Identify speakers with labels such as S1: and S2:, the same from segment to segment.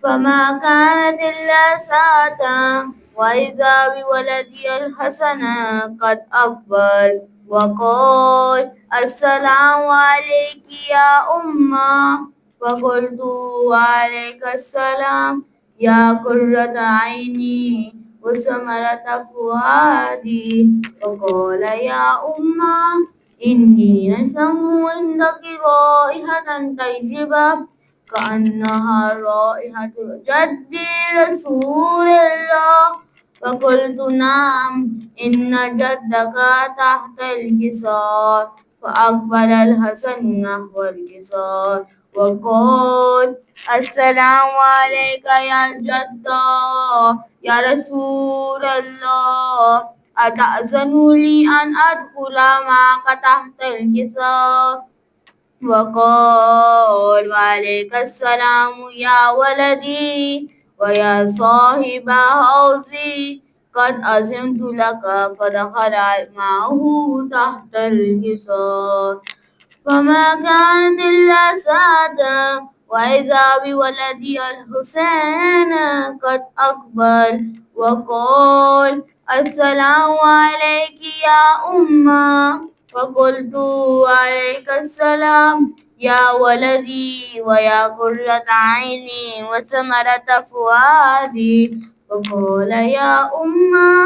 S1: فما كانت إلا ساعة وإذا بولدي الحسن قد أقبل وقال السلام عليك يا أمة، فقلت وعليك السلام يا قرة عيني وثمرة فؤادي. فقال يا أمة إني أشم عندك رائحة طيبة كأنها رائحة جدي رسول الله. فقلت نعم إن جدك تحت الجسار. فأقبل الحسن نحو الجسار وقال السلام عليك يا جد يا رسول الله، أتأذن لي أن أدخل معك تحت الجسار؟ وقال وعليك السلام يا ولدي ويا صاحب حوزي، قد أذنت لك. فدخل معه تحت الجسار. فما كانت إلا ساعة وإذا بولدي الحسين قد أقبل وقال السلام عليك يا أمة. فقلت وعليك السلام يا ولدي ويا قرة عيني وثمرة فؤادي. فقال يا أمة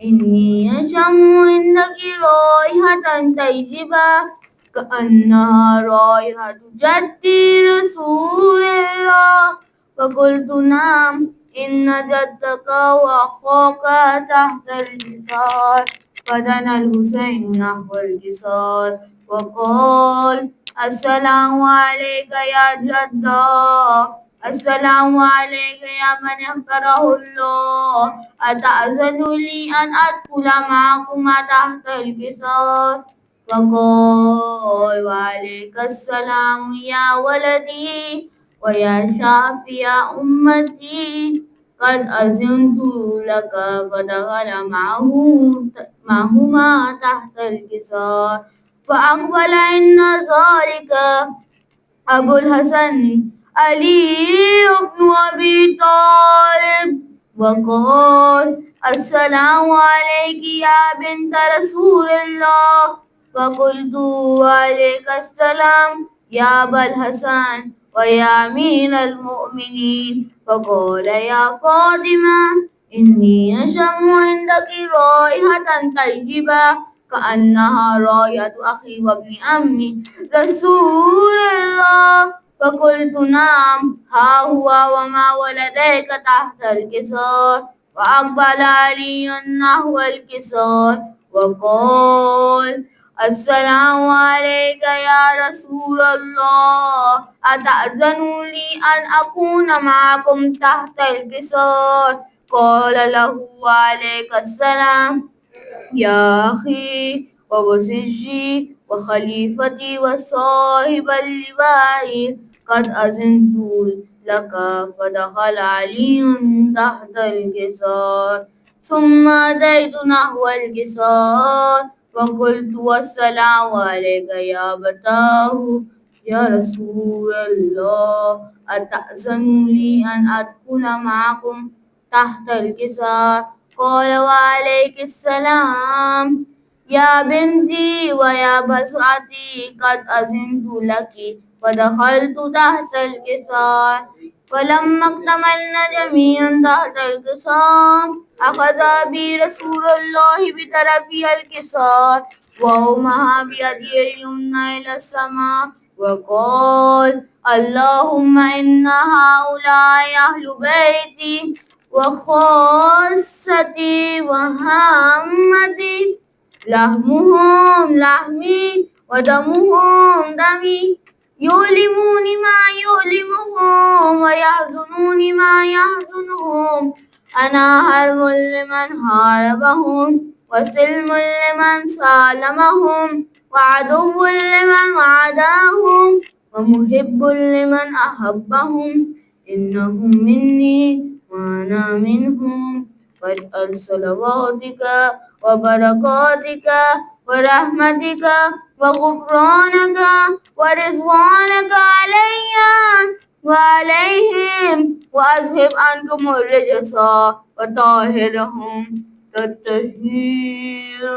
S1: إني أشم عندك رائحة طيبة كأنها رائحة جدي رسول الله. فقلت نعم إن جدك وأخوك تحت الجسار. فدنا الحسين نحو الجسار وقال السلام عليك يا جدا، السلام عليك يا من اختاره الله، أتأذن لي أن أدخل معكما تحت الجسار؟ فقال وعليك السلام يا ولدي ويا شافي أمتي، قد أذنت لك. فدخل معهما تحت الجسار. فأقبل إن ذلك أبو الحسن علي بن أبي طالب وقال السلام عليك يا بنت رسول الله. فقلت وعليك السلام يا أبا الحسن ويا أمير المؤمنين. فقال يا فاطمة إني أشم عندك رائحة طيبة كأنها رائحة أخي وابن عمي رسول الله. فقلت نعم ها هو وما ولديك تحت الكسار. فأقبل علي نحو الكسار وقال السلام عليك يا رسول الله، أتأذن لي أن أكون معكم تحت الكسار؟ قال له وعليك السلام يا أخي ووزيري وخليفتي وصاحب اللواء، قد أذنت لك. فدخل علي تحت الجسار. ثم أتيت نحو الجسار فقلت والسلام عليك يا أبتاه يا رسول الله، أتأذن لي أن أدخل معكم تحت الجسار؟ قال وعليك السلام يا بنتي ويا بسعتي، قد أذنت لك. فدخلت تحت الكسار. فلما اكتملنا جميعا تحت الكسار أخذ بي رسول الله بطرفي الكسار وأومها بيده اليمنى إلى السماء وقال اللهم إن هؤلاء أهل بيتي وخاصتي وهامتي، لحمهم لحمي ودمهم دمي، يؤلموني ما يؤلمهم ويحزنوني ما يحزنهم. أنا حرب لمن حاربهم وسلم لمن سالمهم وعدو لمن عاداهم ومحب لمن أحبهم. إنهم مني وأنا منهم. فاسأل صلواتك وبركاتك ورحمتك وغفرانك ورضوانك علي وعليهم وأذهب عنكم الرجس وطهرهم تطهيرا.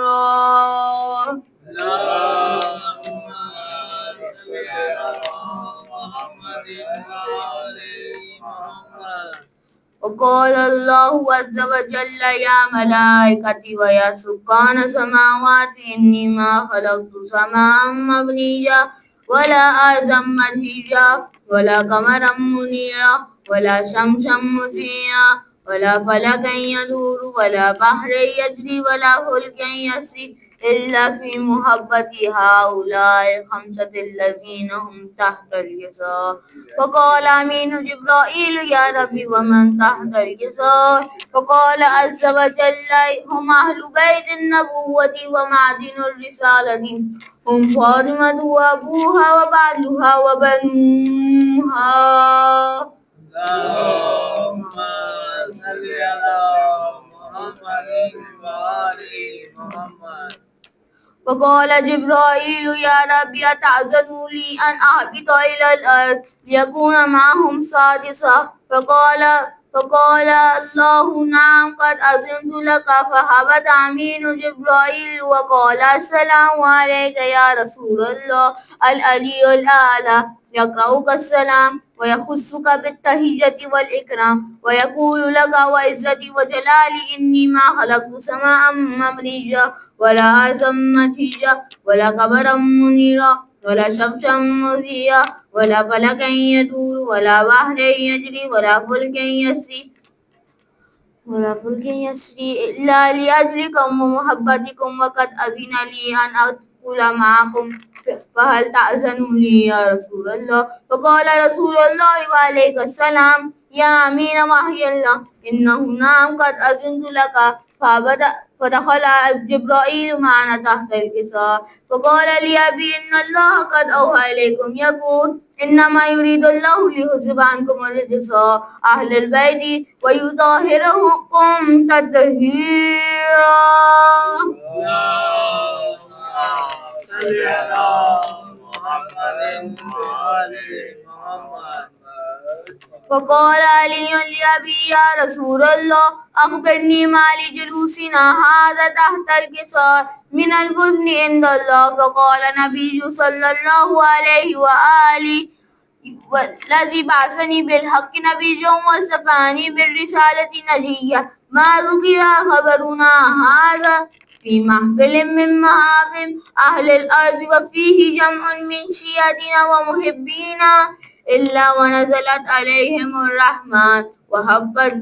S1: وقال الله عز وجل يا ملائكتي ويا سكان السماوات إني ما خلقت سماء مبنيا ولا أرضا مدحيا ولا قمرا منيرا ولا شمسا مضيا ولا فلكا يدور ولا بحرا يجري ولا فلكا يسري إلا في محبة هؤلاء الخمسة الذين هم تحت اليسار. فقال أمين جبرائيل يا ربي ومن تحت اليسار؟ فقال عز وجل هم أهل بيت النبوة ومعدن الرسالة، هم فاطمة وأبوها وبعلها وبنوها. اللهم صل على محمد وآل محمد. فقال جبرائيل يا ربي أتأذن لي أن أهبط إلى الأرض ليكون معهم سادسا؟ فقال الله نعم قد أذنت لك. فهبط أمين جبرائيل وقال السلام عليك يا رسول الله العلي الأعلى، يقرأك السلام ويخصك بالتحية والإكرام ويقول لك وعزتي وجلالي إني ما خلقت سماء مبنيا ولا أرضا مدحيا ولا قمرا منيرا ولا شمسا مضيا ولا فلكا يدور ولا بحرا يجري ولا فلك يسري إلا لأجلكم ومحبتكم وقد أذن لي أن أدخل معكم فهل تأذن لي يا رسول الله؟ فقال رسول الله وعليك السلام يا أمين وحي الله إنه نعم قد أذنت لك. فدخل جبرائيل معنا تحت الكساء فقال لي أبي إن الله قد أوحى إليكم يقول إنما يريد الله ليذهب عنكم الرجس أهل البيت ويطهركم تطهيرا. صل على محمد وآل محمد. فقال علي لأبي يا رسول الله أخبرني ما لجلوسنا هذا تحت الكساء من الحزن عند الله. فقال النبي صلى الله عليه وآله والذي بعثني بالحق نبيا وصفاني بالرسالة نجيا ما ذكر خبرنا هذا في محفل من محافل أهل الأرض وفيه جمع من شيعتنا ومحبينا إلا ونزلت عليهم الرحمن وهبت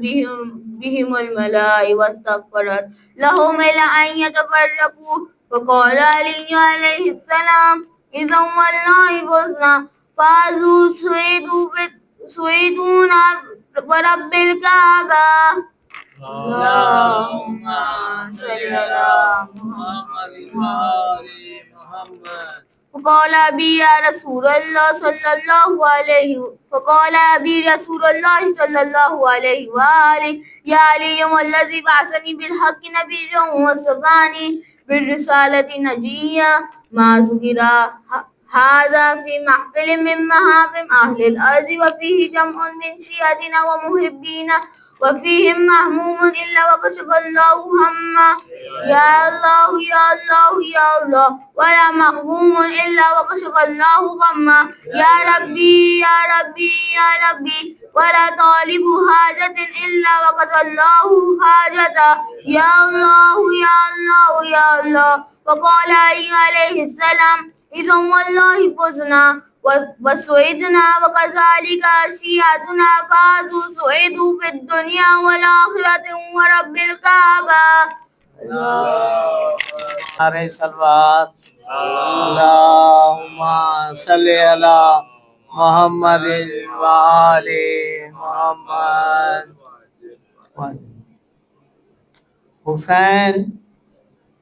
S1: بهم الملائكة واستغفرت لهم إلى أن يتفرقوا. فقال علي عليه السلام إذا والله فزنا فازوا سويدون ورب الكعبة. اللهم صل على محمد وآل محمد. فقال أبي يا رسول الله صلى الله عليه وآله يا علي والذي بعثني بالحق نبيا وصفاني بالرسالة نجيا ما ذكر هذا في محفل من محافل أهل الأرض وفيه جمع من شيعتنا ومحبينا وفيهم مهموم إلا وكشف الله هما يا الله يا الله يا الله ولا مهموم إلا وكشف الله غما يا ربي يا ربي يا ربي ولا طالب حاجة إلا وقضى الله حاجته يا الله يا الله يا الله. فقال عليه السلام إذا والله فزنا وسعدنا وكذلك شيعتنا فازوا سعدوا في الدنيا والآخرة ورب الكعبة.
S2: نعرہ صلوات اللہم صلی علی محمد وآل محمد. حسین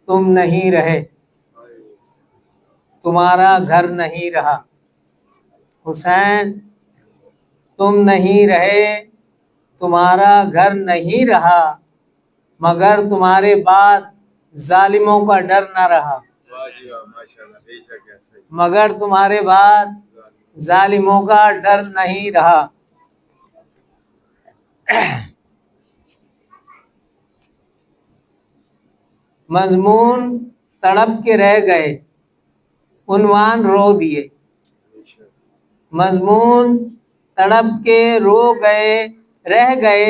S2: تم نہیں رہے، تمہارا گھر نہیں رہا. حسین تم نہیں رہے، تمہارا گھر نہیں رہا، مگر تمہارے بعد ظالموں کا ڈر نہ رہا. مگر تمہارے بعد ظالموں کا ڈر نہیں رہا. مضمون تڑپ کے رہ گئے، عنوان رو دیے۔ مضمون تڑپ کے رو گئے، رہ گئے،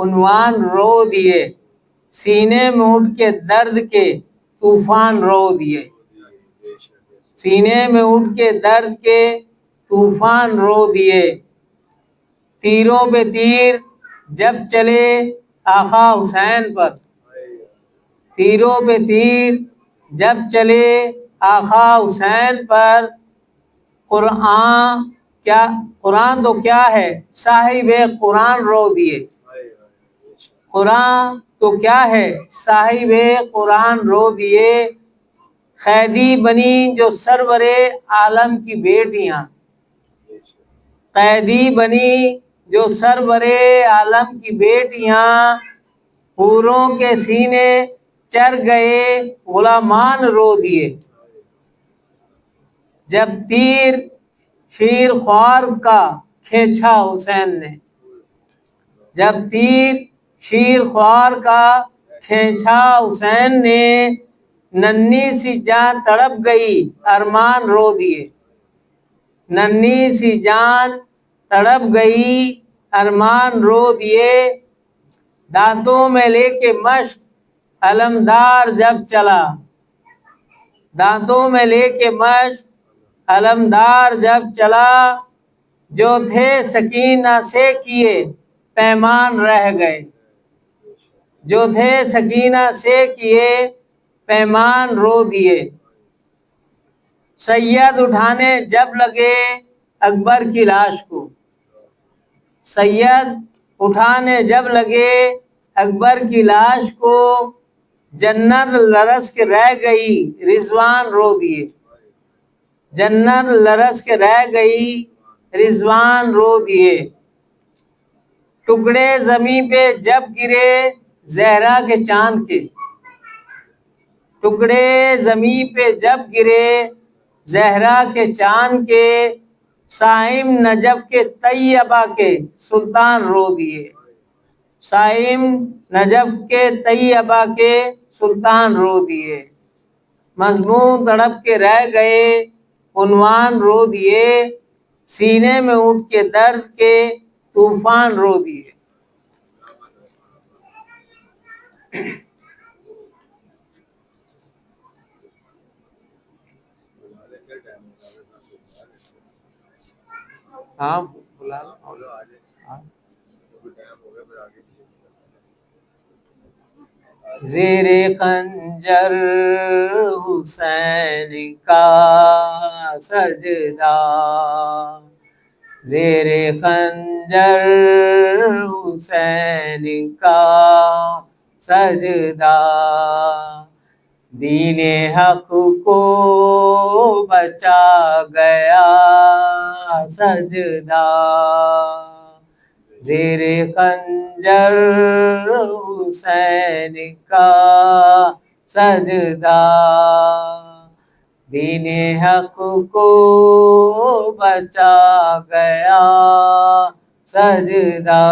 S2: عنوان رو دیے، سینے میں اٹھ کے درد کے طوفان رو دیے، سینے میں اٹھ کے درد کے طوفان رو دیے۔ تیروں پہ تیر جب چلے آقا حسین پر، تیروں پہ تیر جب چلے آقا حسین پر، قرآن تو کیا ہے صاحب قرآن رو دیے، قرآن تو کیا ہے صاحب قرآن رو دیے۔ قیدی بنی جو سرور عالم کی بیٹیاں، قیدی بنی جو سرور عالم کی بیٹیاں، حوروں کے سینے چر گئے غلامان رو دیے۔ جب تیر شیر خوار کا کھینچا حسین نے، جب تیر شیر خوار کا کھینچا حسین نے، ننھی سی جان تڑپ گئی ارمان رو دیے، ننھی سی جان تڑپ گئی ارمان رو دیے۔ دانتوں میں لے کے مشق علمدار جب چلا، دانتوں میں لے کے مشق علمدار جب چلا، جو تھے سکینہ سے کیے پیمان رہ گئے، جو تھے سکینہ سے کیے پیمان رو دیے۔ سید اٹھانے جب لگے اکبر کی لاش کو، سید اٹھانے جب لگے اکبر کی لاش کو، جنت لرز کے رہ گئی رضوان رو دیے، جنت لرز کے رہ گئی رضوان رو دیے۔ ٹکڑے زمیں پہ جب گرے زہرا کے چاند کے، ٹکڑے زمیں پہ جب گرے زہرا کے چاند کے، صائم نجف کے طیبہ کے سلطان رو دیے، صائم نجف کے طیبہ کے سلطان رو دیے۔ مضمون تڑپ کے رہ گئے، عنوان رو دیے، سینے میں اٹھ کے درد کے طوفان رو دیے۔ ہاں بلا لو۔ زیر خنجر حسین کا سجدہ، زیر خنجر حسین کا سجدہ، دین حق کو بچا گیا سجدہ، زیر خنجر حسین کا سجدہ، دین حق کو بچا گیا سجدہ۔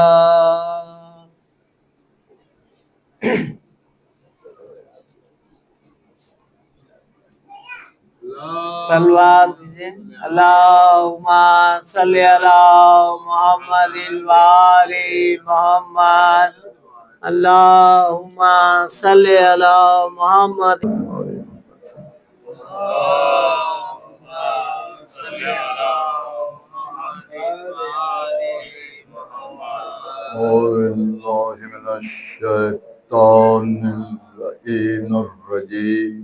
S2: صلوات دیجئے، اللہم صلی علی محمد وآل محمد، اللہم صلی علی محمد۔
S3: أعوذ بالله من الشيطان اللعين الرجيم،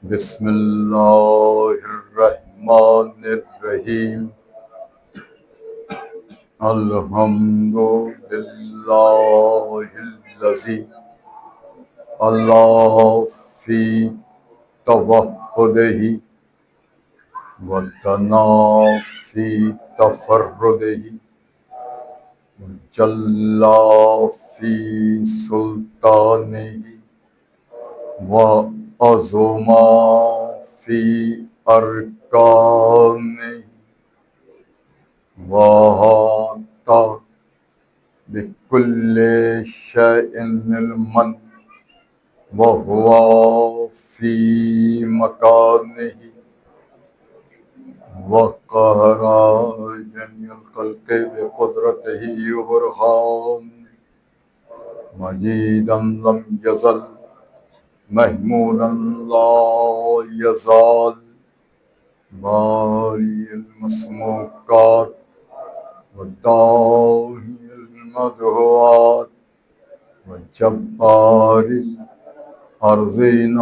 S3: بسم الله الرحمن الرحيم، الحمد لله الذي الله في توحده وتنا في تفرده، جل في سلطانه وعظم في أركانه، وأحاط كل شيء علما وهو في مكانه وقهر جميع الخلق بقدرته وبرهانه مجيدا لم يزل محمودا لا يزال باري المسموكات والداهي المدعوات والجبار الأرضين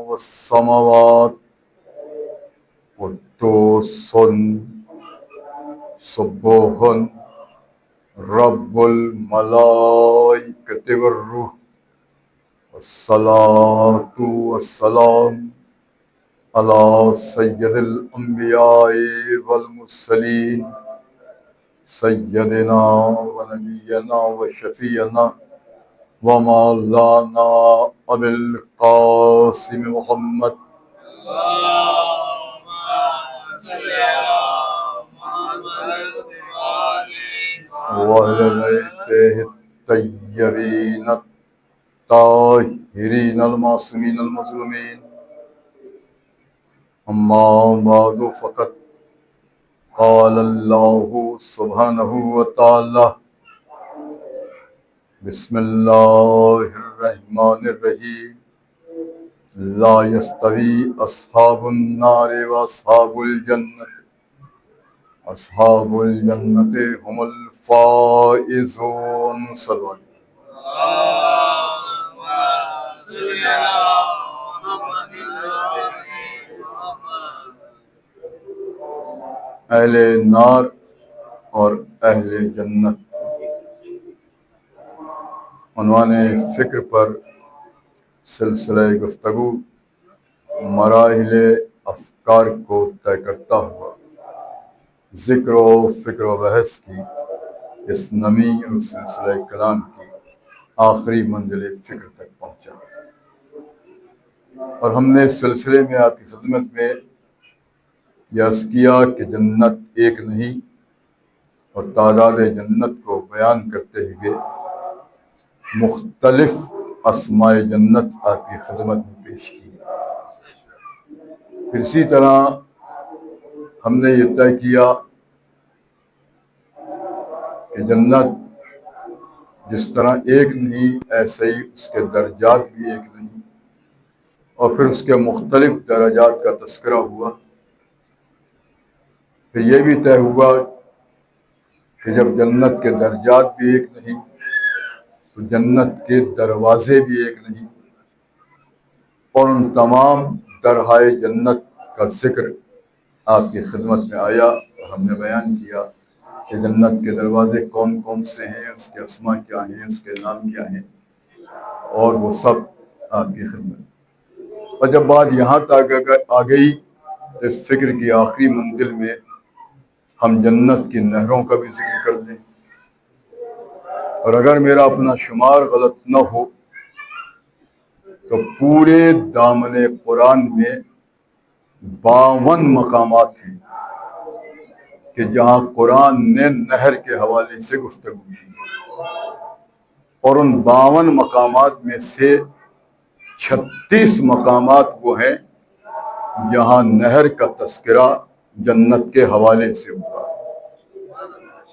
S3: والسماوات قدوس سبوح رب الملائكة والروح والصلاة والسلام على سيد الأنبياء والمرسلين سيدنا ونبينا وشفيعنا ومولانا أبي القاسم محمد وعلى بيته الطيبين الطاهرين المعصومين المظلومين أما بعد فقد قال الله سبحانه وتعالى بسم الله الرحمن الرحيم لا يستوي أصحاب النار وأصحاب الجنة أصحاب الجنة هم الفائزون صلوا عليه اہل نار اور اہل جنت عنوان فکر پر سلسلہ گفتگو مراحل افکار کو طے کرتا ہوا ذکر و فکر و بحث کی اس نمی اور سلسلہ کلام کی آخری منزل فکر تک پہنچا اور ہم نے اس سلسلے میں آپ کی خدمت میں یہ عرض کیا کہ جنت ایک نہیں اور تعداد جنت کو بیان کرتے ہوئے مختلف اسماء جنت آپ کی خدمت میں پیش کی. پھر اسی طرح ہم نے یہ طے کیا کہ جنت جس طرح ایک نہیں ایسے ہی اس کے درجات بھی ایک نہیں اور پھر اس کے مختلف درجات کا تذکرہ ہوا. پھر یہ بھی طے ہوا کہ جب جنت کے درجات بھی ایک نہیں تو جنت کے دروازے بھی ایک نہیں اور ان تمام درہائے جنت کا ذکر آپ کی خدمت میں آیا اور ہم نے بیان کیا کہ جنت کے دروازے کون کون سے ہیں، اس کے اسماء کیا ہیں، اس کے نام کیا ہیں اور وہ سب آپ کی خدمت. اور جب بات یہاں تک آ گئی اس فکر کی آخری منزل میں ہم جنت کی نہروں کا بھی ذکر کر دیں اور اگر میرا اپنا شمار غلط نہ ہو تو پورے دامن قرآن میں 52 مقامات ہیں کہ جہاں قرآن نے نہر کے حوالے سے گفتگو کی اور ان 52 مقامات میں سے 36 مقامات وہ ہیں جہاں نہر کا تذکرہ جنت کے حوالے سے ہوا.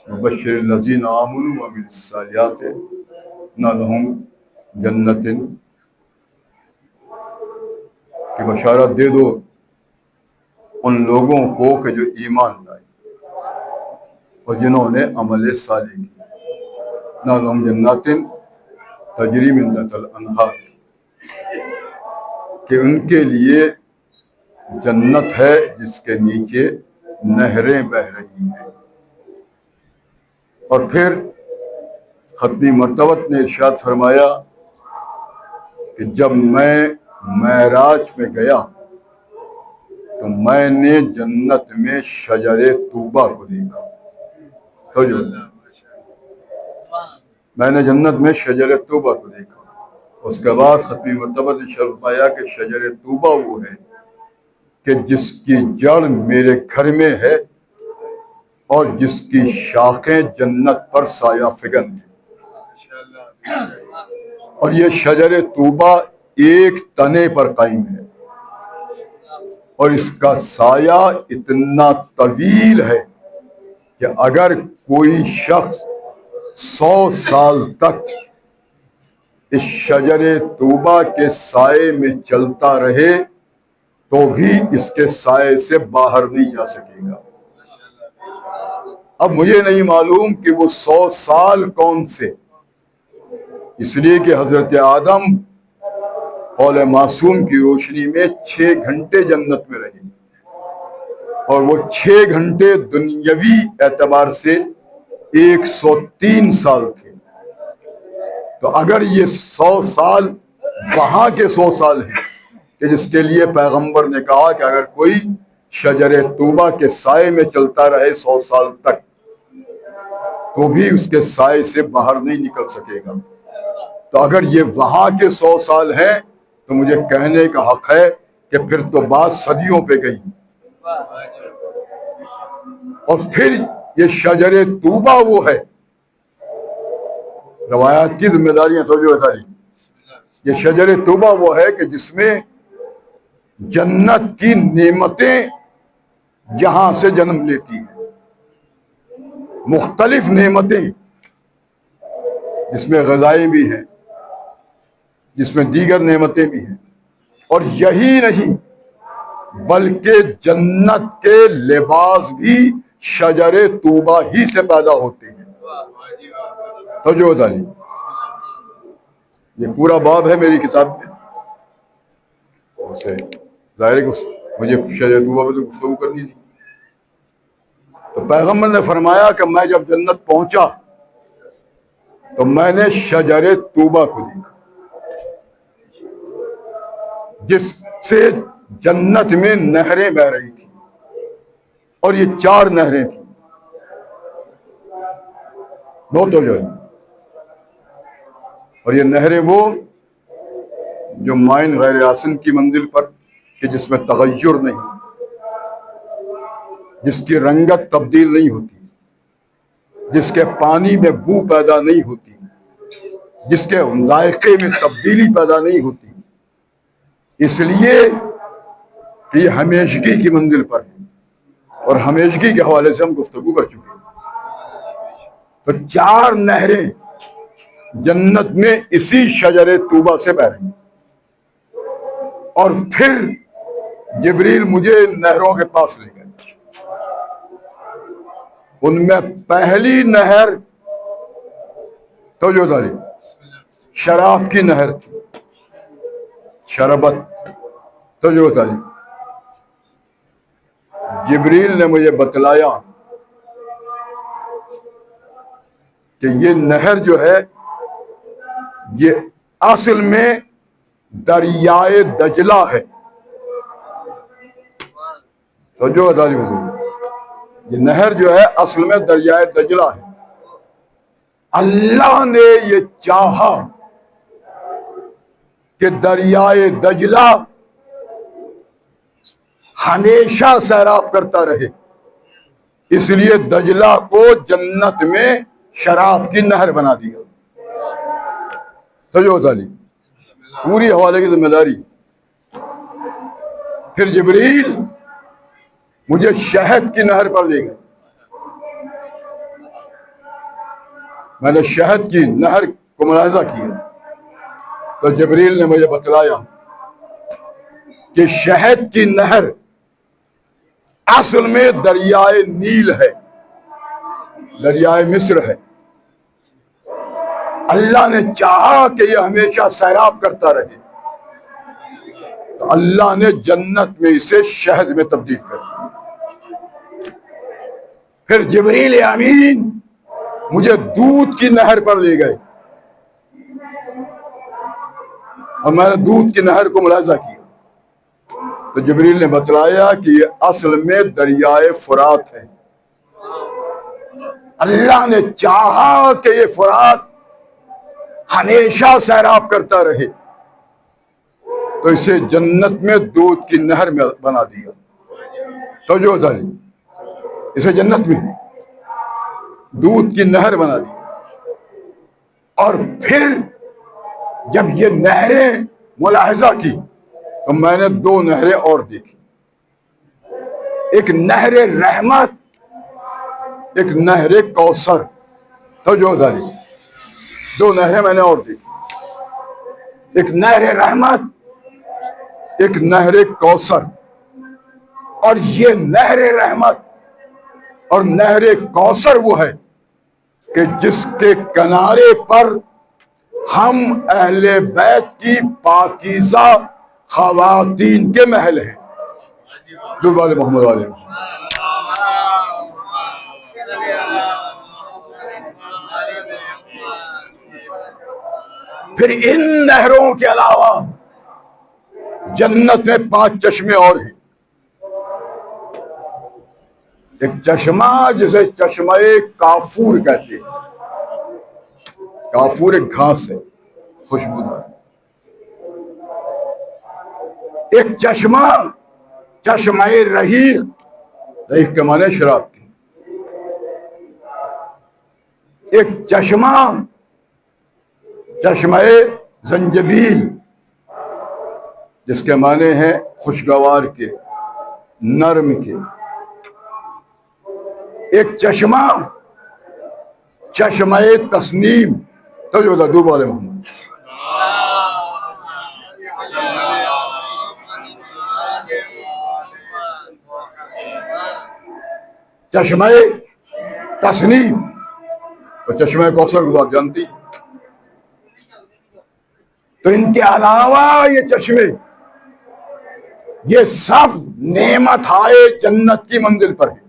S3: مبشر الذین آمنوا وعملوا الصالحات ان لہم جنت کی بشارت دے دو ان لوگوں کو کہ جو ایمان لائے اور جنہوں نے عمل صالح کی. ان لہم جنات تجری من تحتها الانہار کہ ان کے لیے جنت ہے جس کے نیچے نہریں بہہ رہی ہیں. اور پھر ختمی مرتبت نے ارشاد فرمایا کہ جب میں معراج میں گیا تو میں نے جنت میں شجر طوبہ کو دیکھا. میں نے جنت میں شجر طوبہ کو دیکھا. اس کے بعد ختمی مرتبت نے فرمایا کہ شجر طوبہ وہ ہے کہ جس کی جڑ میرے گھر میں ہے اور جس کی شاخیں جنت پر سایہ فگن ہیں. اور یہ شجر طوبہ ایک تنے پر قائم ہے اور اس کا سایہ اتنا طویل ہے کہ اگر کوئی شخص 100 سال تک اس شجر طوبہ کے سائے میں چلتا رہے تو بھی اس کے سائے سے باہر نہیں جا سکے گا۔ اب مجھے نہیں معلوم کہ وہ 100 سال کون سے، اس لیے کہ حضرت آدم قول معصوم کی روشنی میں 6 گھنٹے جنت میں رہے اور وہ 6 گھنٹے دنیاوی اعتبار سے 103 سال تھے۔ تو اگر یہ 100 سال وہاں کے 100 سال ہیں کہ جس کے لیے پیغمبر نے کہا کہ اگر کوئی شجر طوبہ کے سائے میں چلتا رہے 100 سال تک تو بھی اس کے سائے سے باہر نہیں نکل سکے گا، تو اگر یہ وہاں کے 100 سال ہیں تو مجھے کہنے کا حق ہے کہ پھر تو بات صدیوں پہ گئی۔ اور پھر یہ شجر طوبہ وہ ہے، روایات کی ذمہ داریاں سوچو ساری، یہ شجر طوبہ وہ ہے کہ جس میں جنت کی نعمتیں جہاں سے جنم لیتی ہیں، مختلف نعمتیں جس میں غذائیں بھی ہیں، جس میں دیگر نعمتیں بھی ہیں، اور یہی نہیں بلکہ جنت کے لباس بھی شجر طوبہ ہی سے پیدا ہوتے ہیں۔ تو جو ہوتا ہے یہ پورا باب ہے میری کتاب میں، اسے ظاہر ہے کہ مجھے شجر طوبہ پہ تو گفتگو کرنی تھی۔ تو پیغمبر نے فرمایا کہ میں جب جنت پہنچا تو میں نے شجر طوبہ کو دیکھا جس سے جنت میں نہریں بہ رہی تھیں، اور یہ 4 نہریں تھیں، بہت ہو جائے، اور یہ نہریں وہ جو مائن غیر آسن کی منزل پر کہ جس میں تغیر نہیں، جس کی رنگت تبدیل نہیں ہوتی، جس کے پانی میں بو پیدا نہیں ہوتی، جس کے ذائقے میں تبدیلی پیدا نہیں ہوتی، اس لیے کہ یہ ہمیشگی کی منزل پر ہے، اور ہمیشگی کے حوالے سے ہم گفتگو کر چکے ہیں۔ تو 4 نہریں جنت میں اسی شجر طوبہ سے بہ رہی ہیں، اور پھر جبریل مجھے نہروں کے پاس لے گئے۔ ان میں پہلی نہر تو جو تھی شراب کی نہر تھی، شربت تو جو تھی۔ جبریل نے مجھے بتلایا کہ یہ نہر جو ہے یہ اصل میں دریائے دجلہ ہے۔ تو جو یہ نہر جو ہے اصل میں دریائے دجلہ ہے۔ اللہ نے یہ چاہا کہ دریائے دجلہ ہمیشہ سیراب کرتا رہے، اس لیے دجلہ کو جنت میں شراب کی نہر بنا دیا۔ تو جو پوری حوالے کی ذمہ داری۔ پھر جبریل مجھے شہد کی نہر پر لے گئے، میں نے شہد کی نہر کو ملاحظہ کیا تو جبریل نے مجھے بتلایا کہ شہد کی نہر اصل میں دریائے نیل ہے، دریائے مصر ہے۔ اللہ نے چاہا کہ یہ ہمیشہ سیراب کرتا رہے، تو اللہ نے جنت میں اسے شہد میں تبدیل کر دیا۔ پھر جبریل امین مجھے دودھ کی نہر پر لے گئے، اور میں نے دودھ کی نہر کو ملاحظہ کیا تو جبریل نے بتلایا کہ یہ اصل میں دریائے فرات ہے۔ اللہ نے چاہا کہ یہ فرات ہمیشہ سیراب کرتا رہے، تو اسے جنت میں دودھ کی نہر میں بنا دیا۔ تو جو تھا اسے جنت میں دودھ کی نہر بنا دی۔ اور پھر جب یہ نہریں ملاحظہ کی تو میں نے 2 نہریں اور دیکھی، ایک نہر رحمت، ایک نہر کوثر. تو جو 2 نہریں میں نے اور دیکھی، ایک نہر رحمت، ایک نہر کوثر. اور یہ نہر رحمت اور نہر کوثر وہ ہے کہ جس کے کنارے پر ہم اہل بیت کی پاکیزہ خواتین کے محل ہیں. جو والے محمد والے پھر ان نہروں کے علاوہ جنت میں 5 چشمے اور ہیں. ایک چشمہ جسے چشمہ کافور کہتے ہیں. کافور ایک گھاس ہے خوشبودار. ایک چشمہ چشمہ رحیق، رحیق کے معنی شراب کی. ایک چشمہ چشمہ زنجبیل جس کے معنی ہیں خوشگوار کے، نرم کے. ایک چشمہ چشمہ تسنیم. تو جو دو والے محمد چشمہ تسنیم اور چشمہ کوثر کو آپ جانتی. تو ان کے علاوہ یہ چشمے، یہ سب نعمت ہائے جنت کی منزل پر ہیں.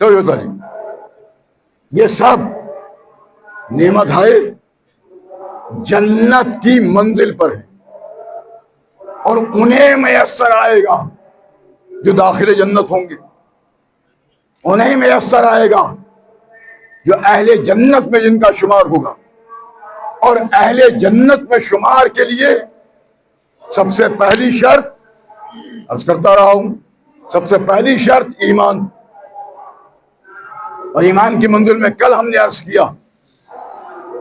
S3: تو یہ سب نعمت ہائے جنت کی منزل پر ہیں اور انہیں میسر آئے گا جو داخل جنت ہوں گے. انہیں میسر آئے گا جو اہل جنت میں جن کا شمار ہوگا. اور اہل جنت میں شمار کے لیے سب سے پہلی شرط، عرض کرتا رہا ہوں، سب سے پہلی شرط ایمان. اور ایمان کی منزل میں کل ہم نے عرض کیا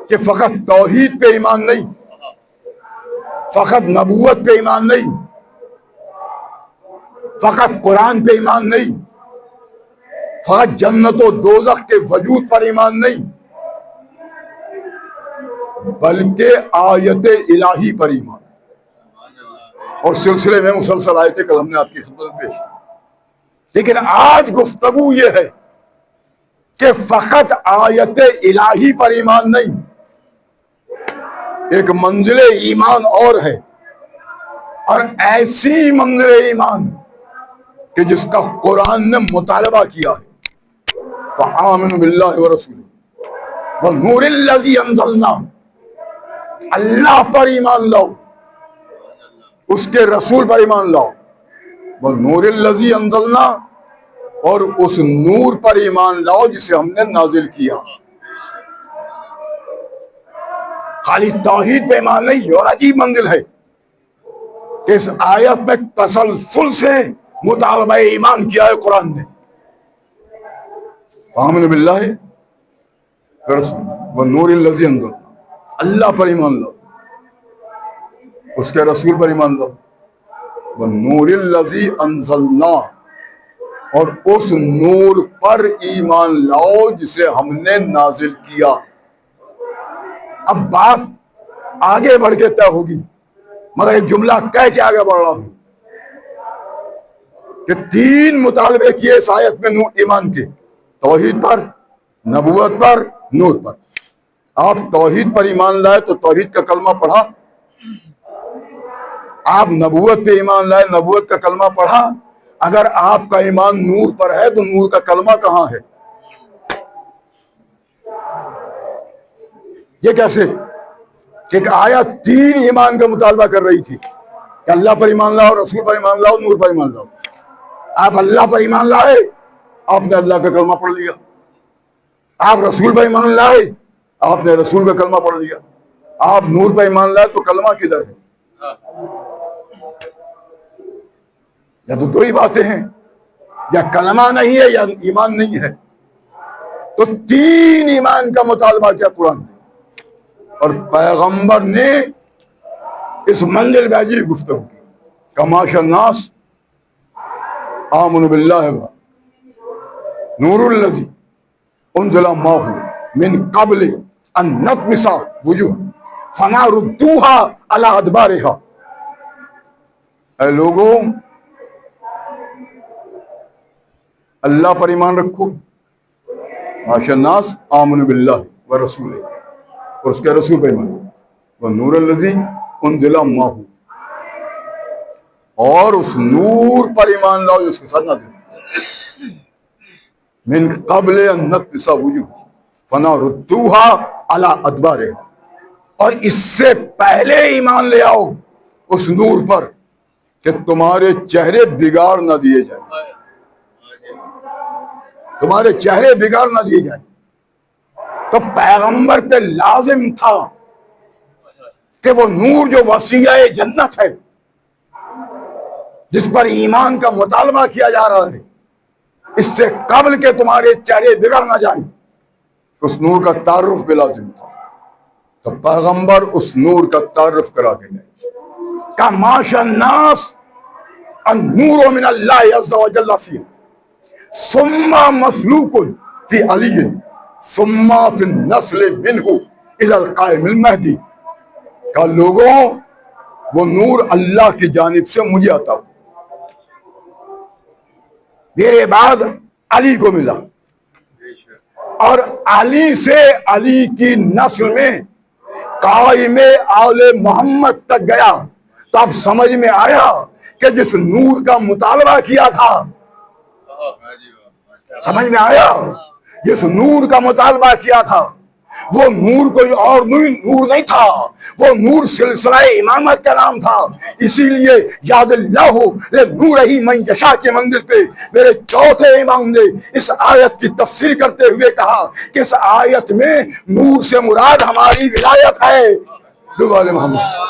S3: کہ فقط توحید پہ ایمان نہیں، فقط نبوت پہ ایمان نہیں، فقط قرآن پہ ایمان نہیں، فقط جنت و دوزخ کے وجود پر ایمان نہیں، بلکہ آیت الہی پر ایمان. اور سلسلے میں مسلسل آیتیں کل ہم نے آپ کی خدمت میں پیش کی. لیکن آج گفتگو یہ ہے کہ فقط آیت الہی پر ایمان نہیں، ایک منزل ایمان اور ہے، اور ایسی منزل ایمان کہ جس کا قرآن نے مطالبہ کیا ہے. فآمنوا باللہ ورسولہ والنور الذی انزلنا. اللہ پر ایمان لاؤ، اس کے رسول پر ایمان لاؤ. والنور الذی انزلنا، اور اس نور پر ایمان لاؤ جسے ہم نے نازل کیا. خالی توحید پہ ایمان نہیں. اور عجیب منزل ہے کہ اس آیت میں تسلسل سے مطالبہ ایمان کیا ہے قرآن نے. آمنوا باللہ والنور الذی انزلنا. اللہ پر ایمان لاؤ، اس کے رسول پر ایمان لاؤ. والنور الذی انزلنا، اور اس نور پر ایمان لاؤ جسے ہم نے نازل کیا. اب بات آگے بڑھ کے طے ہوگی، مگر ایک جملہ کہہ کے آگے بڑھ رہا ہوں کہ 3 مطالبے کیے اس آیت میں ایمان کے: توحید پر، نبوت پر، نور پر. آپ توحید پر ایمان لائے تو توحید کا کلمہ پڑھا. آپ نبوت پہ ایمان لائے، نبوت کا کلمہ پڑھا. اگر آپ کا ایمان نور پر ہے تو نور کا کلمہ کہاں ہے؟ یہ کیسے کہ ایک آیت 3 ایمان کا مطالبہ کر رہی تھی کہ اللہ پر ایمان لاؤ، رسول پر ایمان لاؤ، نور پر ایمان لاؤ. آپ اللہ پر ایمان لائے، آپ نے اللہ کا کلمہ پڑھ لیا. آپ رسول پر ایمان لائے، آپ نے رسول کا کلمہ پڑھ لیا. آپ نور پر ایمان لائے تو کلمہ کدھر ہے؟ یا تو 2 ہی باتیں ہیں، یا کلمہ نہیں ہے یا ایمان نہیں ہے. تو 3 ایمان کا مطالبہ کیا قرآن نے. اور پیغمبر نے اس منزل پہ عجیب گفتگو کی. کماشا الناس آمنوا باللہ نور الذی انزل معہ من قبل ان نطمس وجوہ فنردوها علی ادبارها. اے لوگوں اللہ پر ایمان رکھو. ماشاء الناس آمنوا باللہ ورسولہ, اور اس کے رسول پر ایمان رکھو. نور الذی انزل معہ, اور اس نور پر ایمان لاؤ جو اس کے ساتھ نازل من قبل ان نطمس وجوہ فنردوها علی ادبارها, اور اس سے پہلے ایمان لے آؤ اس نور پر کہ تمہارے چہرے بگاڑ نہ دیے جائیں, تمہارے چہرے بگاڑ نہ دیے جائیں. تو پیغمبر پہ لازم تھا کہ وہ نور جو وسیلہ جنت ہے, جس پر ایمان کا مطالبہ کیا جا رہا ہے, اس سے قبل کہ تمہارے چہرے بگڑ نہ جائیں, اس نور کا تعارف بھی لازم تھا. تو پیغمبر اس نور کا تعارف کرا کے گئے. کماشا الناس النور من اللہ عز وجل فی ثم مسلوک فی علی ثم فی النسل منہ الی القائم المہدی. کہ لوگوں وہ نور اللہ کی جانب سے مجھے عطا ہوا, میرے بعد علی کو ملا, اور علی سے علی کی نسل میں قائم آل محمد تک گیا. تو اب سمجھ میں آیا کہ جس نور کا مطالبہ کیا تھا, سمجھ میں آیا جس نور کا مطالبہ کیا تھا, وہ نور کوئی اور نور نہیں تھا, وہ نور سلسلہ امامت کا نام تھا. اسی لیے یاد اللہ نور ہی من یشاء کے منزل پہ میرے چوتھے امام نے اس آیت کی تفسیر کرتے ہوئے کہا کہ اس آیت میں نور سے مراد ہماری ولایت ہے. دوبارہ محمد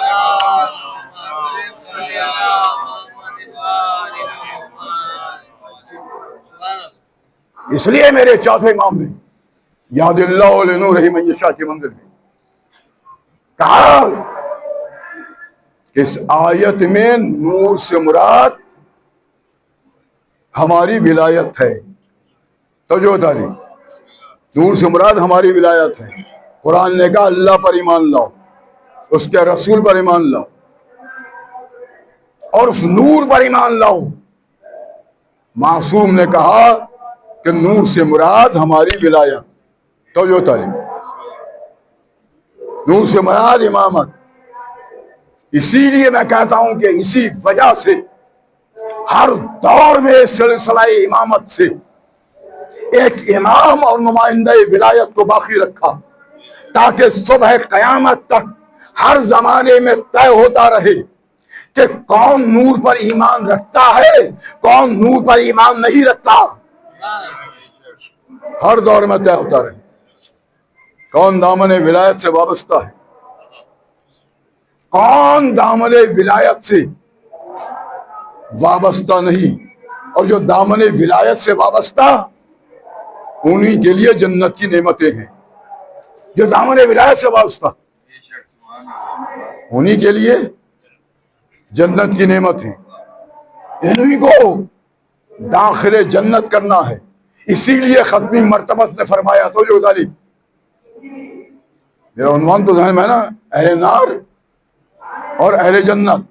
S3: اس لیے میرے چوتھے امام نے یاد اللہ نور ہی من یشاء کے منزل میں کہا کہ اس آیت میں نور سے مراد ہماری ولایت ہے. توجہ داری, نور سے مراد ہماری ولایت ہے. قرآن نے کہا اللہ پر ایمان لاؤ, اس کے رسول پر ایمان لاؤ, اور اس نور پر ایمان لاؤ. معصوم نے کہا کہ نور سے مراد ہماری ولایت. توجہ تعلیم, نور سے مراد امامت. اسی لیے میں کہتا ہوں کہ اسی وجہ سے ہر دور میں سلسلہ امامت سے ایک امام اور نمائندہ ولایت کو باقی رکھا, تاکہ صبح قیامت تک ہر زمانے میں طے ہوتا رہے کہ کون نور پر ایمان رکھتا ہے, کون نور پر ایمان نہیں رکھتا. ہر دور میں طے ہوتا رہے کون دامن ولایت سے وابستہ ہے, کون دامن ولایت سے وابستہ نہیں. اور جو دامن ولایت سے وابستہ انہی کے لیے جنت کی نعمتیں ہیں. جو دامن ولایت سے وابستہ انہی کے لیے جنت کی نعمت ہیں. انہی کو داخل جنت کرنا ہے. اسی لیے ختمی مرتبت نے فرمایا, تو جو غالب میرا عنوان تو ذہن میں ہے نا, اہل نار اور اہل جنت.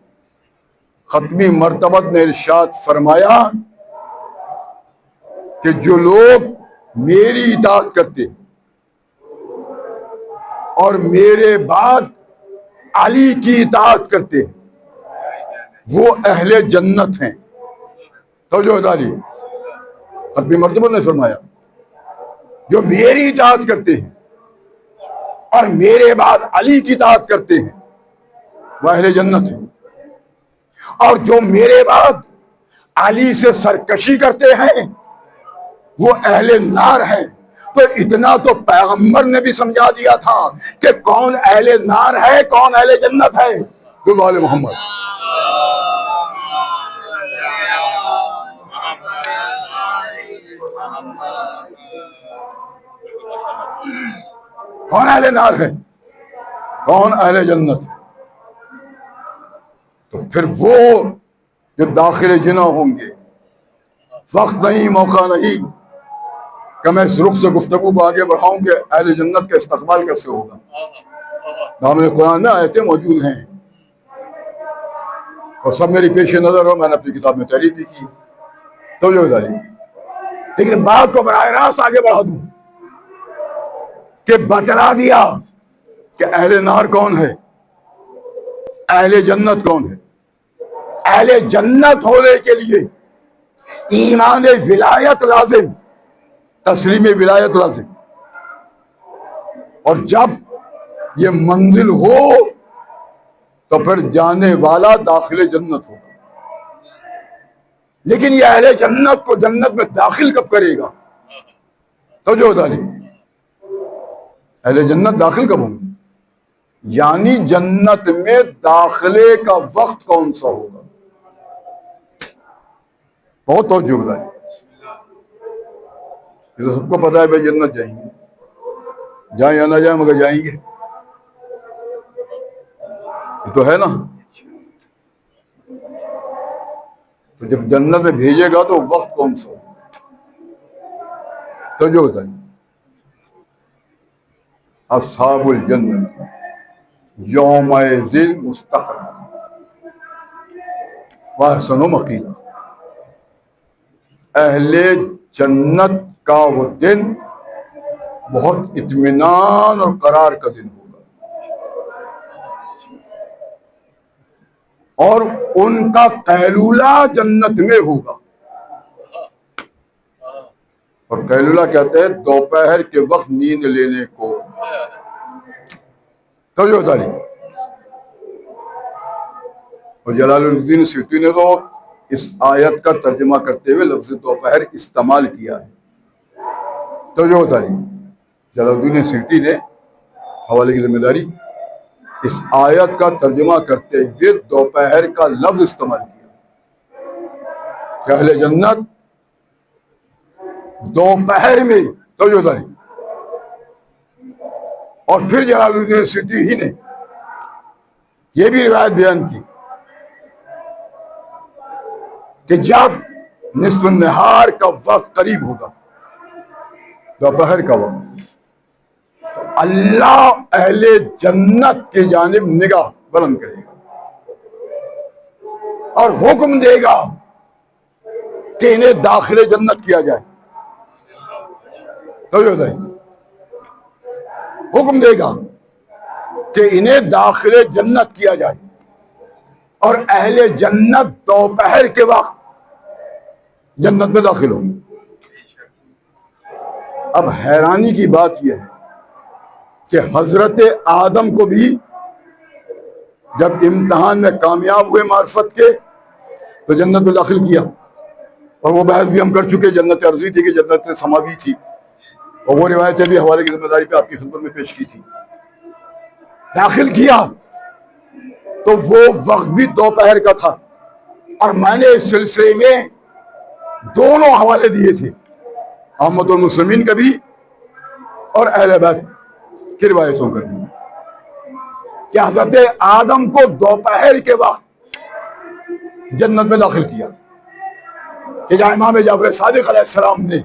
S3: ختمی مرتبت نے ارشاد فرمایا کہ جو لوگ میری اطاعت کرتے اور میرے بعد علی کی اطاعت کرتے وہ اہل جنت ہیں. توجہ داری, ختمی مرتبت نے فرمایا جو میری اطاعت کرتے ہیں اور میرے بعد علی کی اطاعت کرتے ہیں وہ اہل جنت ہیں, اور جو میرے بعد علی سے سرکشی کرتے ہیں وہ اہل نار ہیں. تو اتنا تو پیغمبر نے بھی سمجھا دیا تھا کہ کون اہل نار ہے, کون اہل جنت ہے. دوبارہ محمد کون اہل نار ہے. کون؟ اہل جنت. تو پھر وہ جو داخل جنہ ہوں گے، وقت نہیں، موقع نہیں کہ میں اس رخ سے گفتگو کو آگے بڑھاؤں کہ اہل جنت کا استقبال کیسے ہوگا. دامن قرآن میں آیتیں موجود ہیں اور سب میری پیش نظر ہو، میں نے اپنی کتاب میں تحریر بھی کی. تو جو لیکن بات کو براہ راست آگے بڑھا دوں کہ بتلا دیا کہ اہل نار کون ہے، اہل جنت کون ہے. اہل جنت ہونے کے لیے ایمان ولایت لازم، تسلیم ولایت لازم. اور جب یہ منزل ہو تو پھر جانے والا داخل جنت ہوگا. لیکن یہ اہل جنت کو جنت میں داخل کب کرے گا؟ تو جو اہل جنت داخل کب ہوں گے، یعنی جنت میں داخلے کا وقت کون سا ہوگا. بہت توجہ ہے، یہ تو سب کو پتا ہے بھائی جنت جائیں گے، جائیں یا نہ جائیں مگر جائیں گے، یہ تو ہے نا. تو جب جنت میں بھیجے گا تو وقت کون سا ہوگا. تو جو بتائیں اصحاب الجنت یومئذ مستقرا واحسن مقیلا. اہل جنت کا وہ دن بہت اطمینان اور قرار کا دن ہوگا، اور ان کا قیلولہ جنت میں ہوگا. اور قیلولہ کہتے ہیں دوپہر کے وقت نیند لینے کو. تو جو تاری اور جلال الدین سیوطی نے تو اس آیت کا ترجمہ کرتے ہوئے لفظ دوپہر استعمال کیا ہے. تو جو تاری جلال الدین سیوطی نے حوالے کی ذمہ داری اس آیت کا ترجمہ کرتے ہوئے دوپہر کا لفظ استعمال کیا کہ اہل جنت دوپہر میں. تو جو تاری اور پھر جلال الدین سیوطی ہی نے یہ بھی روایت بیان کی کہ جب نصف النہار کا وقت قریب ہوگا، دوپہر کا وقت، تو اللہ اہل جنت کی جانب نگاہ بلند کرے گا اور حکم دے گا کہ انہیں داخل جنت کیا جائے. تو جو حکم دے گا کہ انہیں داخل جنت کیا جائے، اور اہل جنت دوپہر کے وقت جنت میں داخل ہوں. اب حیرانی کی بات یہ ہے کہ حضرت آدم کو بھی جب امتحان میں کامیاب ہوئے معرفت کے تو جنت میں داخل کیا. اور وہ بحث بھی ہم کر چکے، جنت عرضی تھی کہ جنت سماوی تھی، اور وہ روایتیں بھی حوالے کی ذمہ داری پہ آپ کی خدمت میں پیش کی تھی. داخل کیا تو وہ وقت بھی دوپہر کا تھا. اور میں نے اس سلسلے میں دونوں حوالے دیے تھے، احمد المسلمین کا بھی اور اہل بیت کی روایتوں کا بھی، کہ حضرت آدم کو دوپہر کے وقت جنت میں داخل کیا کہ جہاں امام جعفر صادق علیہ السلام نے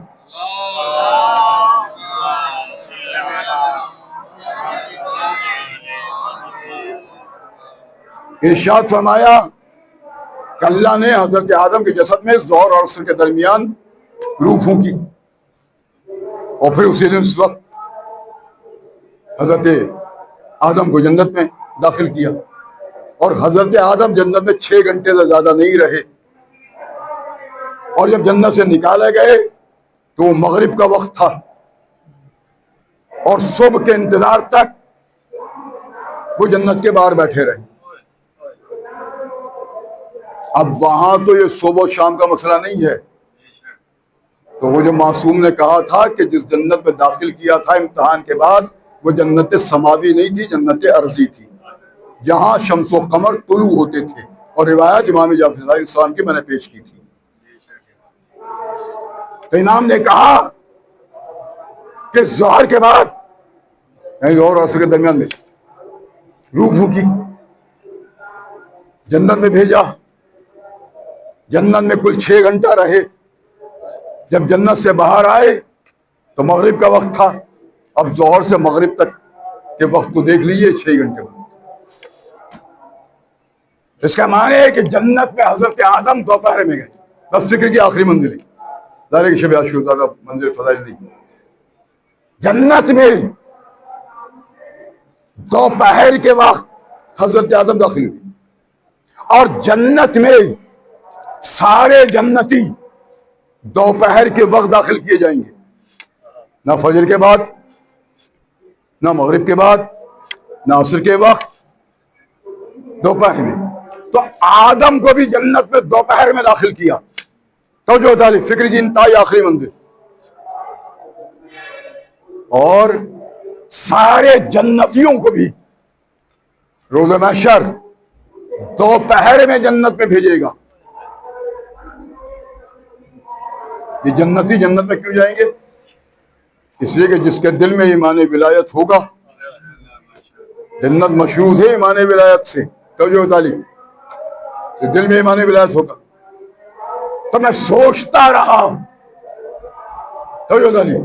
S3: ارشاد فرمایا کہ اللہ نے حضرت آدم کے جسد میں ظہر اور عصر کے درمیان روح پھونکی، اور پھر اسی دن اس وقت حضرت آدم کو جنت میں داخل کیا. اور حضرت آدم جنت میں 6 گھنٹے سے زیادہ نہیں رہے، اور جب جنت سے نکالے گئے تو وہ مغرب کا وقت تھا، اور صبح کے انتظار تک وہ جنت کے باہر بیٹھے رہے. اب وہاں تو یہ صبح و شام کا مسئلہ نہیں ہے. تو وہ جو معصوم نے کہا تھا کہ جس جنت میں داخل کیا تھا امتحان کے بعد، وہ جنت سماوی نہیں تھی، جنت عرضی تھی، جہاں شمس و قمر طلوع ہوتے تھے. اور روایت امام جعفر صادق علیہ السلام کی میں نے پیش کی تھی. تو امام نے کہا کہ ظہر کے بعد یعنی ظہر اور عصر کے درمیان میں روح پھونکی، جنت میں بھیجا، جنت میں کل 6 گھنٹہ رہے، جب جنت سے باہر آئے تو مغرب کا وقت تھا، اب ظہر سے مغرب تک کے وقت کو دیکھ لیجئے 6 گھنٹے میں۔ اس کا معنی ہے کہ جنت میں حضرت آدم دوپہر میں گئے، بس فکر کی آخری منزل ہے، ظاہر ہے کہ شب عاشوراء کا منزل فضائل نہیں۔ جنت میں دوپہر کے وقت حضرت آدم داخل ہوئے، اور جنت میں سارے جنتی دوپہر کے وقت داخل کیے جائیں گے، نہ فجر کے بعد، نہ مغرب کے بعد، نہ عصر کے وقت، دوپہر میں۔ تو آدم کو بھی جنت میں دوپہر میں داخل کیا، تو جو تعلیم فکر کی انتہائی آخری منزل، اور سارے جنتیوں کو بھی روز محشر دوپہر میں جنت میں بھیجے گا۔ یہ جنتی جنت میں کیوں جائیں گے؟ اس لیے کہ جس کے دل میں ایمان ولایت ہوگا، جنت مشروط ہے ایمان ولایت سے، توجہ تعلیم، دل میں ایمان ولایت ہوگا۔ تو میں سوچتا رہا، توجہ تعلیم،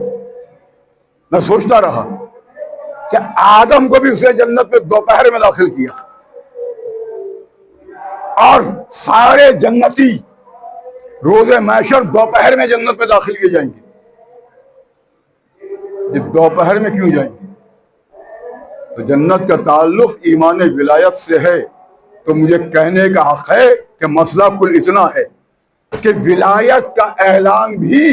S3: میں سوچتا رہا کہ آدم کو بھی اسے جنت میں دوپہر میں داخل کیا، اور سارے جنتی روز محشر دوپہر میں جنت میں داخل کیے جائیں گے۔ یہ دوپہر میں کیوں جائیں گے؟ تو جنت کا تعلق ایمان ولایت سے ہے، تو مجھے کہنے کا حق ہے کہ مسئلہ کل اتنا ہے کہ ولایت کا اعلان بھی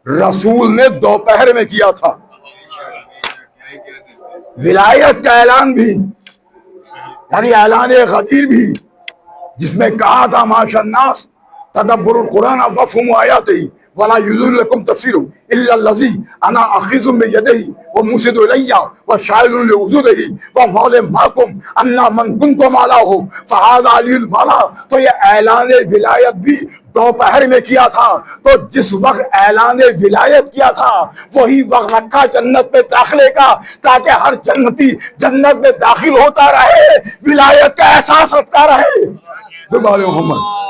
S3: رسول نے دوپہر میں کیا تھا، ولایت کا اعلان بھی، یعنی اعلان غدیر بھی، جس میں کہا تھا معاشر الناس تدبر القرآن وفہموا آیاتہ ولا یضل لکم تفسیرہ الا الذی انا آخذ بیدہ وموسد الی وشاہد لعضدہ ومول معکم انا من کنتم علیہ فہذا علی البلاء۔ تو یہ اعلان ولایت بھی دوپہر میں کیا تھا، تو جس وقت اعلان ولایت کیا تھا وہی وقت رکھا جنت میں داخلے کا، تاکہ ہر جنتی جنت میں داخل ہوتا رہے، ولایت کا احساس رکھتا رہے۔ دوبارہ محمد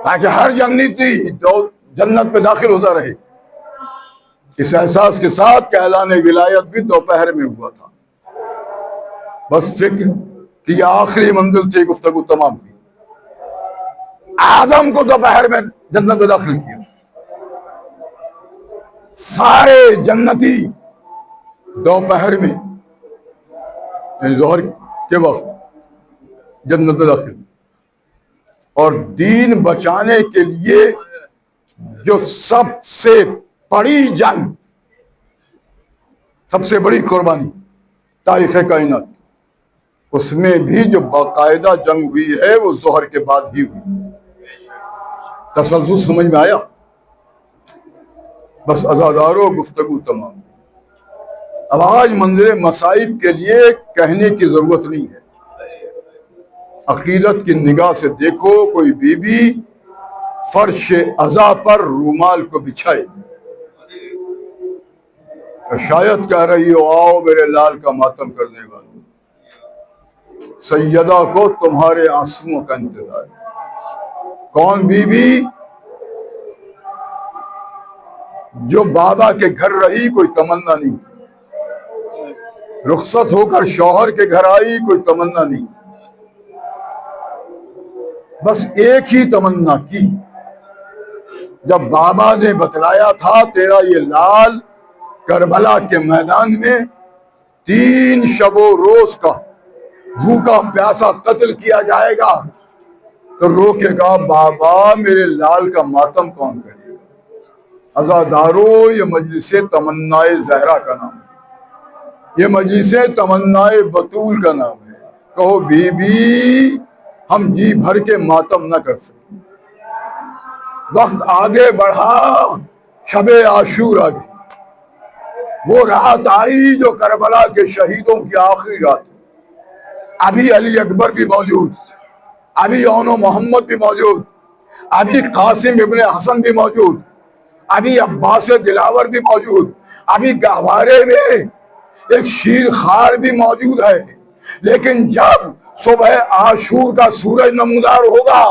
S3: تاکہ ہر جنتی جو جنت میں داخل ہوتا رہے، اس احساس کے ساتھ کہ اعلان ولایت بھی دوپہر میں ہوا تھا۔ بس فکر کی یہ آخری منزل تھی گفتگو تمام کی۔ آدم کو دوپہر میں جنت میں داخل کیا، سارے جنتی دوپہر میں یعنی ظہر کے وقت جنت میں داخل، اور دین بچانے کے لیے جو سب سے بڑی جنگ، سب سے بڑی قربانی تاریخ کائنات، اس میں بھی جو باقاعدہ جنگ ہوئی ہے وہ ظہر کے بعد ہی ہوئی۔ تسلسل سمجھ میں آیا؟ بس عزادارو گفتگو تمام۔ اب آج منظر مصائب کے لیے کہنے کی ضرورت نہیں ہے، عقیدت کی نگاہ سے دیکھو، کوئی بی بی فرش عزا پر رومال کو بچھائے، شاید کہہ رہی ہو آؤ میرے لال کا ماتم کرنے والوں، سیدہ کو تمہارے آنسوؤں کا انتظار۔ کون بی بی؟ جو بابا کے گھر رہی، کوئی تمنا نہیں، رخصت ہو کر شوہر کے گھر آئی، کوئی تمنا نہیں، بس ایک ہی تمنا کی، جب بابا نے بتلایا تھا تیرا یہ لال کربلا کے میدان میں 3 شب و روز کا بھوکا پیاسا قتل کیا جائے گا، تو روکے گا بابا میرے لال کا ماتم کون کرے گا؟ عزادارو، یہ مجلس تمنائے زہرا کا نام ہے، یہ مجلس تمنائے بطول کا نام ہے۔ کہو بی بی ہم جی بھر کے ماتم نہ کر سکیں، وقت آگے بڑھا، شب عاشوراء آگے، وہ رات آئی جو کربلا کے شہیدوں کی آخری رات۔ ابھی علی اکبر بھی موجود، ابھی اون و محمد بھی موجود، ابھی قاسم ابن حسن بھی موجود، ابھی عباس دلاور بھی موجود، ابھی گہوارے میں ایک شیر خار بھی موجود ہے، لیکن جب صبح عاشور کا سورج نمودار ہوگا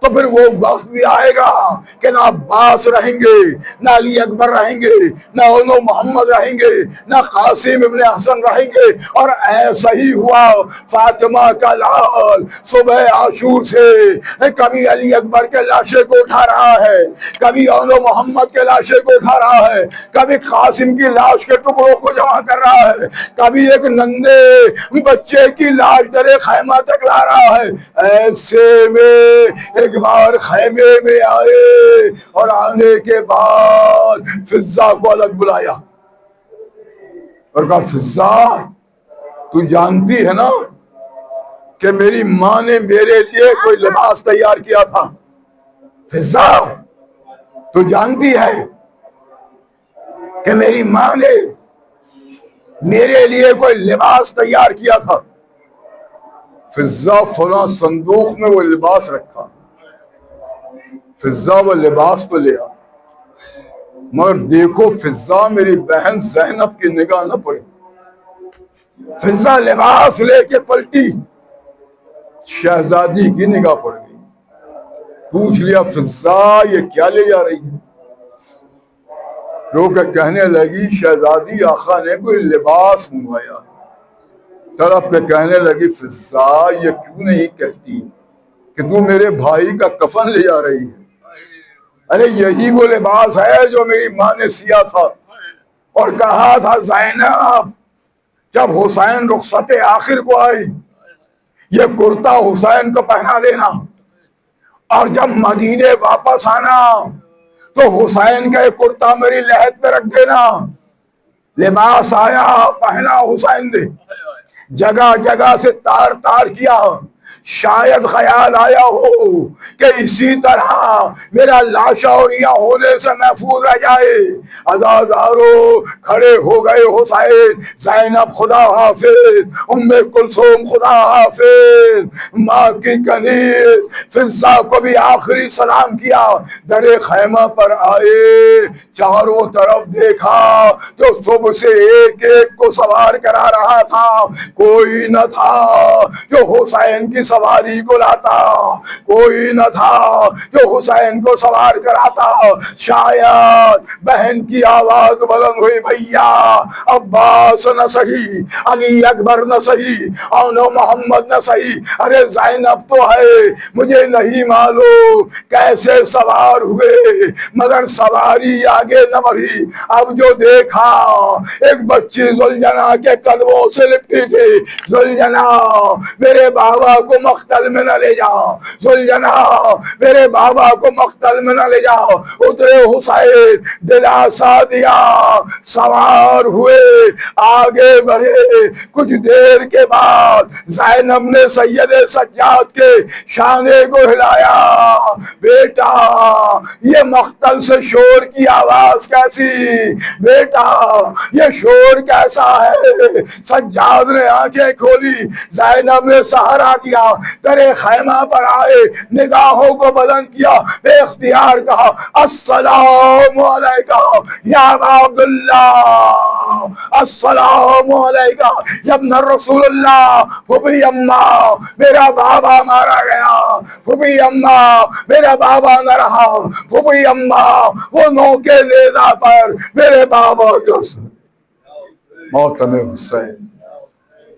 S3: تو پھر وہ وقت بھی آئے گا کہ نہ عباس رہیں گے، نہ علی اکبر رہیں گے، نہ علو محمد رہیں گے، نہ قاسم ابن حسن رہیں گے۔ اور ایسا ہی ہوا، فاطمہ کا لال صبح عاشور سے کبھی علی اکبر کے لاشے کو اٹھا رہا ہے، کبھی علو محمد کے لاشے کو اٹھا رہا ہے، کبھی قاسم کی لاش کے ٹکڑوں کو جمع کر رہا ہے، کبھی ایک ننھے بچے کی لاش در خیمہ تک لا رہا ہے۔ ایسے میں ایک بار خیمے میں آئے اور آنے کے بعد فضا کو الگ بلایا اور کہا فضا تو جانتی ہے نا کہ میری ماں نے میرے لیے کوئی لباس تیار کیا تھا؟ فضا تو جانتی ہے کہ میری ماں نے میرے لیے کوئی لباس تیار کیا تھا؟ فضا فلاں صندوق میں وہ لباس رکھا، فضا وہ لباس تو لیا، مگر دیکھو فضا میری بہن زینب کی نگاہ نہ پڑی۔ فضا لباس لے کے پلٹی، شہزادی کی نگاہ پڑ گئی، پوچھ لیا فضا یہ کیا لے جا رہی ہے؟ رو کے کہنے لگی شہزادی آقا نے کوئی لباس منگوایا۔ طرف کے کہنے لگی فضا یہ کیوں نہیں کہتی کہ تو میرے بھائی کا کفن لے جا رہی ہے؟ ارے یہی وہ لباس ہے جو میری ماں نے سیا تھا اور کہا تھا زینب جب حسین رخصت آخر کو آئی یہ کرتا حسین کو پہنا دینا، اور جب مدینے واپس آنا تو حسین کا یہ کرتا میری لحد پہ رکھ دینا۔ لباس آیا، پہنا حسین نے، جگہ جگہ سے تار تار کیا، شاید خیال آیا ہو کہ اسی طرح میرا لاشعوریہ ہونے سے محفوظ رہ جائے۔ عزادارو کھڑے ہو گئے حسین، زینب خدا حافظ، ام کلثوم خدا حافظ، ماں کی کنیز فضا کو بھی آخری سلام کیا، در خیمہ پر آئے، چاروں طرف دیکھا تو صبح سے ایک ایک کو سوار کرا رہا تھا، کوئی نہ تھا جو حسین کی سواری کو لاتا، کوئی نہ تھا جو حسین کو سوار کراتا۔ شاید بہن کی آواز بلند ہوئی بھیا عباس نہ صحیح، علی اکبر نہ صحیح، اونو محمد نہ صحیح، ارے زینب تو ہے، مجھے نہیں معلوم کیسے سوار ہوئے مگر سواری آگے نہ بڑھی۔ اب جو دیکھا ایک بچی زلجنا کے قدموں سے لپٹی تھی، زلجنا میرے بابا کو مقتل میں نہ لے جاؤ، زلجنا میرے بابا کو مقتل میں نہ لے جاؤ۔ اترے حسین، دلاسا دیا، سوار ہوئے، آگے بڑھے۔ کچھ دیر کے بعد زینب نے سید سجاد کے شانے کو ہلایا، بیٹا یہ مقتل سے شور کی آواز کیسی؟ بیٹا یہ شور کیسا ہے؟ سجاد نے آنکھیں کھولی، زینب نے سہارا دیا، تیرے خیمہ پر آئے، نگاہوں کو بلند کیا، بے اختیار کہا السلام علیکہ یا ابا عبداللہ، السلام علیکہ یا ابن رسول اللہ۔ پھوپھی اماں میرا بابا مارا گیا، پھوپھی اماں میرا بابا نہ رہا، پھوپھی اماں وہ نو کے نیزہ پر میرے بابا کا موتم حسین۔